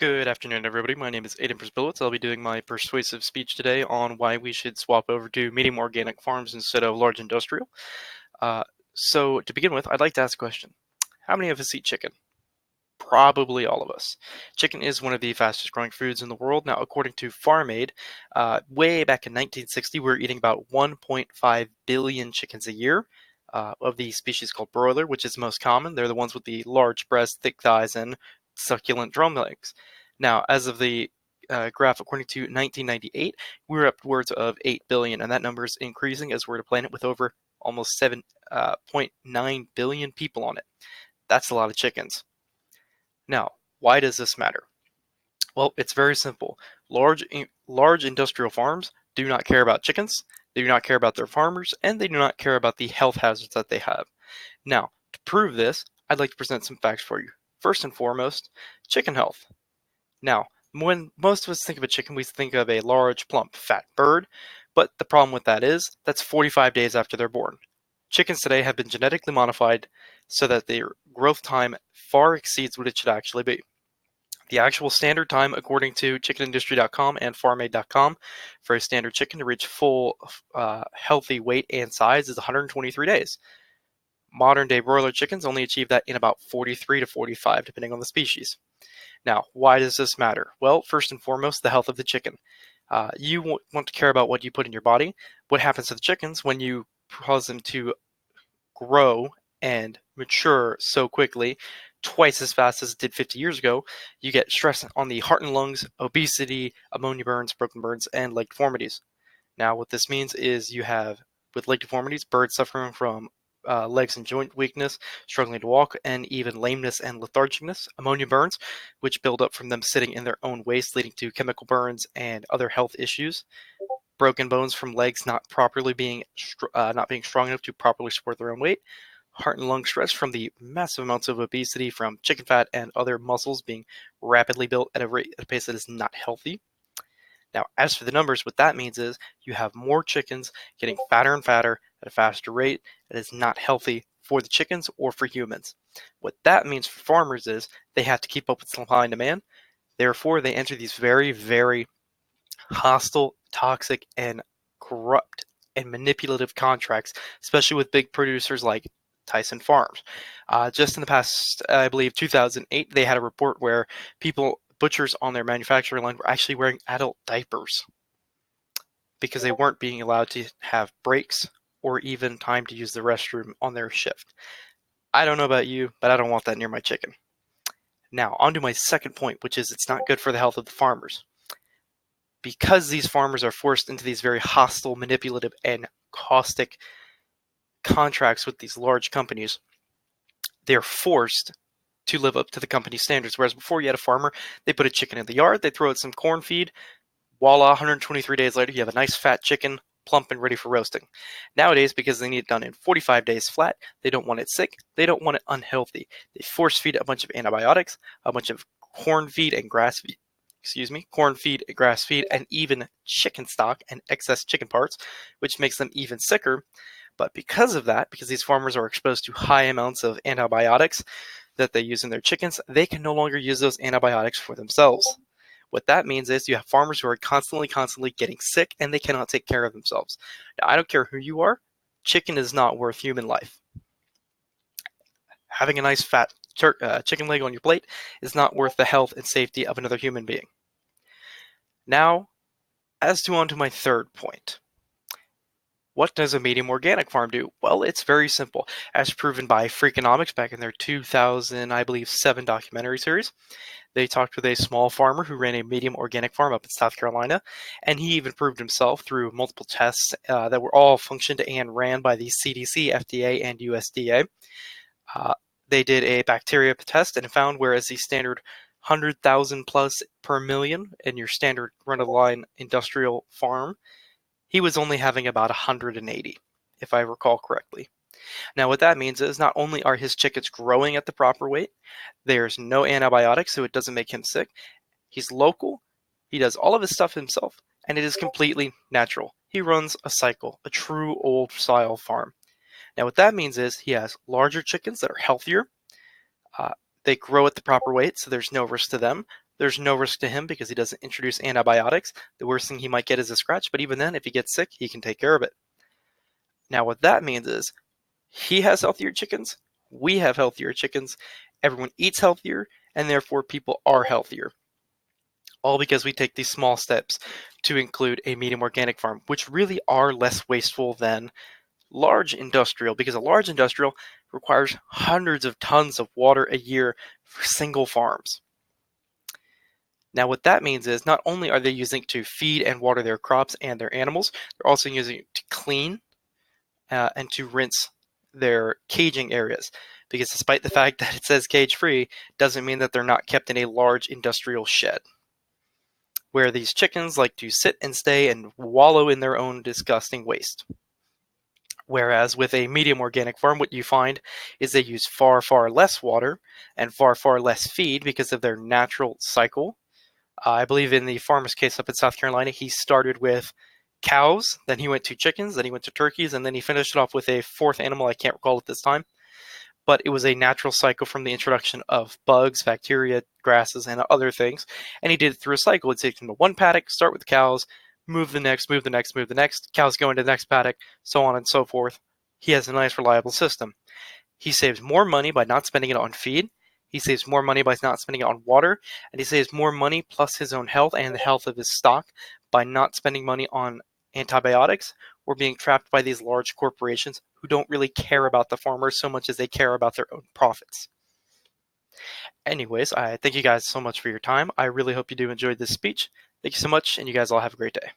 Good afternoon, everybody. My name is Aydens Persuasive. I'll be doing my persuasive speech today on why we should swap over to medium organic farms instead of large industrial. So to begin with, I'd like to ask a question. How many of us eat chicken? Probably all of us. Chicken is one of the fastest growing foods in the world. Now, according to Farm Aid, way back in 1960, we were eating about 1.5 billion chickens a year. Of the species called broiler, which is the most common. They're the ones with the large breasts, thick thighs, and succulent drum legs. Now, as of the graph, according to 1998, we were upwards of 8 billion, and that number is increasing as we're at a planet with over almost 7.9 billion people on it. That's a lot of chickens. Now, why does this matter? Well, it's very simple. Large industrial farms do not care about chickens, they do not care about their farmers, and they do not care about the health hazards that they have. Now, to prove this, I'd like to present some facts for you. First and foremost, chicken health. Now, when most of us think of a chicken, we think of a large, plump, fat bird, but the problem with that is that's 45 days after they're born. Chickens today have been genetically modified so that their growth time far exceeds what it should actually be. The actual standard time, according to chickenindustry.com and farmaid.com, for a standard chicken to reach full healthy weight and size is 123 days. Modern day broiler chickens only achieve that in about 43 to 45, depending on the species. Now, why does this matter? Well, first and foremost, the health of the chicken. You want to care about what you put in your body. What happens to the chickens when you cause them to grow and mature so quickly, twice as fast as it did 50 years ago? You get stress on the heart and lungs, obesity, ammonia burns, broken burns, and leg deformities. Now, what this means is you have, with leg deformities, birds suffering from legs and joint weakness, struggling to walk, and even lameness and lethargicness. Ammonia burns, which build up from them sitting in their own waste, leading to chemical burns and other health issues. Broken bones from legs not being strong enough to properly support their own weight. Heart and lung stress from the massive amounts of obesity from chicken fat and other muscles being rapidly built at a pace that is not healthy. Now, as for the numbers, what that means is you have more chickens getting fatter and fatter at a faster rate. That is not healthy for the chickens or for humans. What that means for farmers is they have to keep up with supply and demand. Therefore, they enter these very, very hostile, toxic, and corrupt and manipulative contracts, especially with big producers like Tyson Farms. Just in the past, I believe 2008, they had a report where butchers on their manufacturing line were actually wearing adult diapers because they weren't being allowed to have breaks or even time to use the restroom on their shift. I don't know about you, but I don't want that near my chicken. Now, on to my second point, which is it's not good for the health of the farmers. Because these farmers are forced into these very hostile, manipulative, and caustic contracts with these large companies, they're forced to live up to the company standards. Whereas before you had a farmer, they put a chicken in the yard, they throw it some corn feed, voila, 123 days later, you have a nice fat chicken, plump and ready for roasting. Nowadays, because they need it done in 45 days flat, they don't want it sick, they don't want it unhealthy. They force feed a bunch of antibiotics, a bunch of corn feed and grass feed, and even chicken stock and excess chicken parts, which makes them even sicker. But because of that, because these farmers are exposed to high amounts of antibiotics that they use in their chickens, they can no longer use those antibiotics for themselves. What that means is you have farmers who are constantly getting sick and they cannot take care of themselves. Now, I don't care who you are, chicken is not worth human life. Having a nice fat chicken leg on your plate is not worth the health and safety of another human being. Now, on to my third point. What does a medium organic farm do? Well, it's very simple, as proven by Freakonomics back in their 2000, I believe, 7 documentary series. They talked with a small farmer who ran a medium organic farm up in South Carolina, and he even proved himself through multiple tests that were all functioned and ran by the CDC, FDA, and USDA. They did a bacteria test and found whereas the standard 100,000 plus per million in your standard run-of-the-line industrial farm, he was only having about 180, if I recall correctly. Now, what that means is not only are his chickens growing at the proper weight, there's no antibiotics, so it doesn't make him sick. He's local, he does all of his stuff himself, and it is completely natural. He runs a cycle, a true old-style farm. Now, what that means is he has larger chickens that are healthier. They grow at the proper weight, so there's no risk to them. There's no risk to him because he doesn't introduce antibiotics. The worst thing he might get is a scratch, but even then, if he gets sick, he can take care of it. Now, what that means is he has healthier chickens, we have healthier chickens, everyone eats healthier, and therefore people are healthier. All because we take these small steps to include a medium organic farm, which really are less wasteful than large industrial, because a large industrial requires hundreds of tons of water a year for single farms. Now, what that means is not only are they using it to feed and water their crops and their animals, they're also using it to clean and to rinse their caging areas. Because despite the fact that it says cage free, doesn't mean that they're not kept in a large industrial shed where these chickens like to sit and stay and wallow in their own disgusting waste. Whereas with a medium organic farm, what you find is they use far, far less water and far, far less feed because of their natural cycle. I believe in the farmer's case up in South Carolina, he started with cows, then he went to chickens, then he went to turkeys, and then he finished it off with a fourth animal. I can't recall at this time. But it was a natural cycle from the introduction of bugs, bacteria, grasses, and other things. And he did it through a cycle. He'd take them to one paddock, start with the cows, move the next, move the next, move the next. Cows go into the next paddock, so on and so forth. He has a nice, reliable system. He saves more money by not spending it on feed. He saves more money by not spending it on water. And he saves more money plus his own health and the health of his stock by not spending money on antibiotics or being trapped by these large corporations who don't really care about the farmers so much as they care about their own profits. Anyways, I thank you guys so much for your time. I really hope you do enjoy this speech. Thank you so much, and you guys all have a great day.